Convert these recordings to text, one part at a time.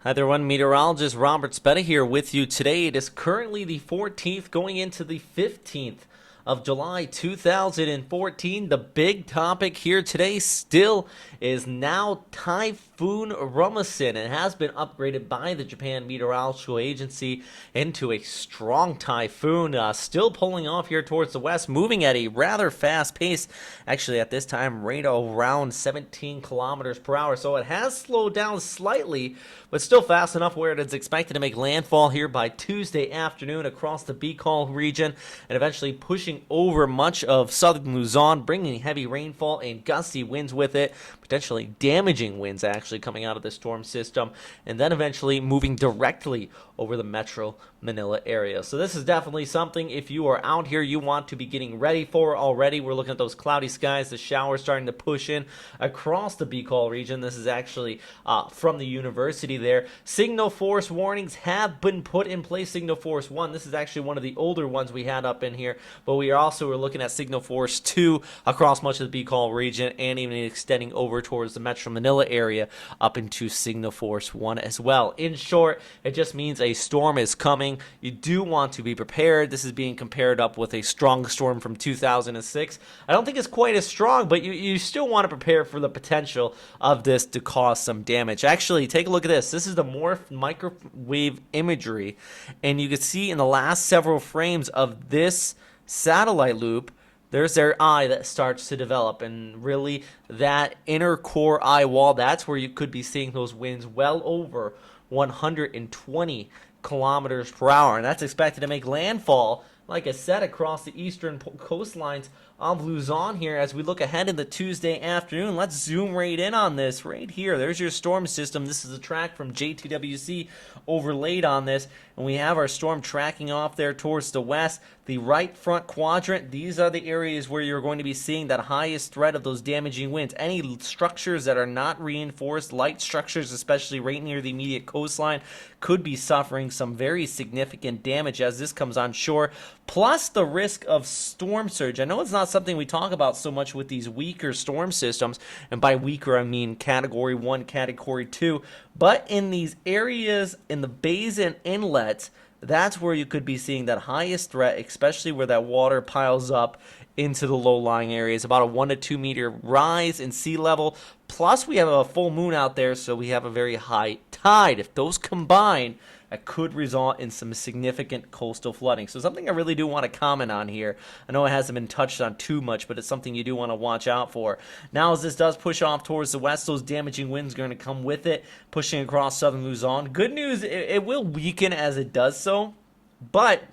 Hi there, everyone. Meteorologist Robert Spetta here with you today. It is currently the 14th, going into the 15th of July 2014. The big topic here today still is now Typhoon Rammasun. It has been upgraded by the Japan Meteorological Agency into a strong typhoon, still pulling off here towards the west, moving at a rather fast pace. Actually, at this time, right around 17 kilometers per hour. So it has slowed down slightly, but still fast enough where it is expected to make landfall here by Tuesday afternoon across the Bicol region and eventually pushing over much of southern Luzon, bringing heavy rainfall and gusty winds with it, potentially damaging winds actually coming out of the storm system, and then eventually moving directly over the Metro Manila area. So this is definitely something, if you are out here, you want to be getting ready for already. We're looking at those cloudy skies, the showers starting to push in across the Bicol region. This is actually from the university there. Signal force warnings have been put in place. Signal force 1, this is actually one of the older ones we had up in here, but we are also looking at signal force 2 across much of the Bicol region and even extending over towards the Metro Manila area up into signal force 1 as well. In short, it just means a storm is coming. You do want to be prepared. This is being compared up with a strong storm from 2006. I don't think it's quite as strong, but you still want to prepare for the potential of this to cause some damage. Actually, take a look at this. This is the morph microwave imagery, and you can see in the last several frames of this satellite loop, there's their eye that starts to develop, and really that inner core eye wall, that's where you could be seeing those winds well over 120 kilometers per hour, and that's expected to make landfall, like I said, across the eastern coastlines of Luzon here as we look ahead into Tuesday afternoon. Let's zoom right in on this right here. There's your storm system. This is a track from JTWC overlaid on this, and we have our storm tracking off there towards the west. The right front quadrant, these are the areas where you're going to be seeing that highest threat of those damaging winds. Any structures that are not reinforced, light structures, especially right near the immediate coastline, could be suffering some very significant damage as this comes on shore, plus the risk of storm surge. I know it's not something we talk about so much with these weaker storm systems, and by weaker I mean category 1, category 2, but in these areas in the bays and inlets, that's where you could be seeing that highest threat, especially where that water piles up into the low-lying areas. About a 1 to 2 meter rise in sea level. Plus, we have a full moon out there, so we have a very high tide. If those combine, that could result in some significant coastal flooding. So something I really do want to comment on here. I know it hasn't been touched on too much, but it's something you do want to watch out for. Now, as this does push off towards the west, those damaging winds are going to come with it, pushing across southern Luzon. Good news, it will weaken as it does so, but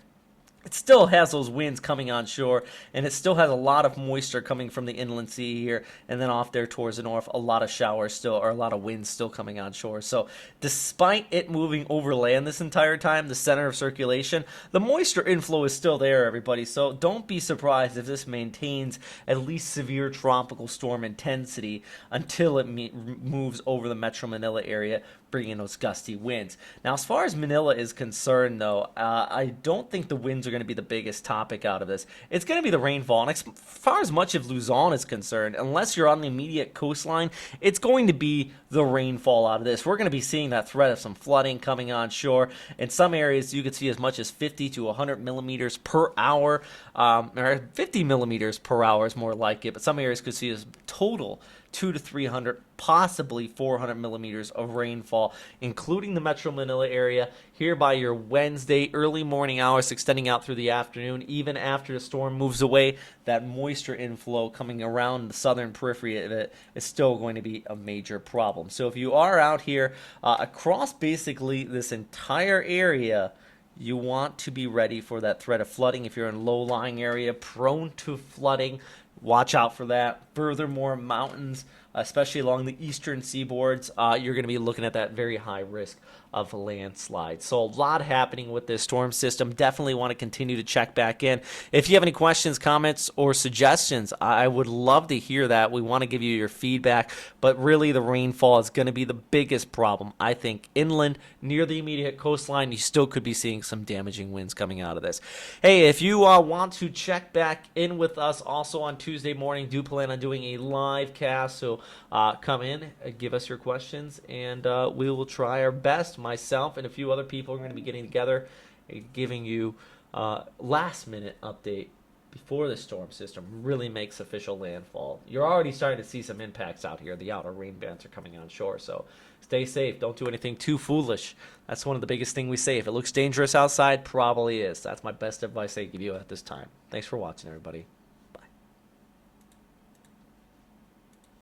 it still has those winds coming on shore, and it still has a lot of moisture coming from the inland sea here, and then off there towards the north, a lot of showers still, or a lot of winds still coming on shore. So despite it moving over land this entire time, the center of circulation, the moisture inflow is still there, everybody. So don't be surprised if this maintains at least severe tropical storm intensity until it moves over the Metro Manila area, bringing those gusty winds. Now, as far as Manila is concerned, though, I don't think the winds are going to be the biggest topic out of this. It's going to be the rainfall. And as far as much of Luzon is concerned, unless you're on the immediate coastline, it's going to be the rainfall out of this. We're going to be seeing that threat of some flooding coming on shore. In some areas, you could see as much as 50 to 100 millimeters per hour, or 50 millimeters per hour is more like it, but some areas could see as total 200 to 300, possibly 400 millimeters of rainfall, including the Metro Manila area here by your Wednesday early morning hours, extending out through the afternoon. Even after the storm moves away, that moisture inflow coming around the southern periphery of it is still going to be a major problem. So if you are out here across basically this entire area, you want to be ready for that threat of flooding. If you're in low-lying area prone to flooding, watch out for that. Furthermore, mountains, especially along the eastern seaboards, you're going to be looking at that very high risk of landslides. So a lot happening with this storm system. Definitely want to continue to check back in. If you have any questions, comments, or suggestions, I would love to hear that. We want to give you your feedback, but really the rainfall is going to be the biggest problem. I think inland, near the immediate coastline, you still could be seeing some damaging winds coming out of this. Hey, if you want to check back in with us also on Tuesday morning, do plan on doing a live cast, so come in, give us your questions, and we will try our best. Myself and a few other people are going to be getting together, giving you last minute update before the storm system really makes official landfall. You're already starting to see some impacts out here. The outer rain bands are coming on shore, so stay safe. Don't do anything too foolish. That's one of the biggest things we say. If it looks dangerous outside, probably is. That's my best advice I give you at this time. Thanks for watching, everybody.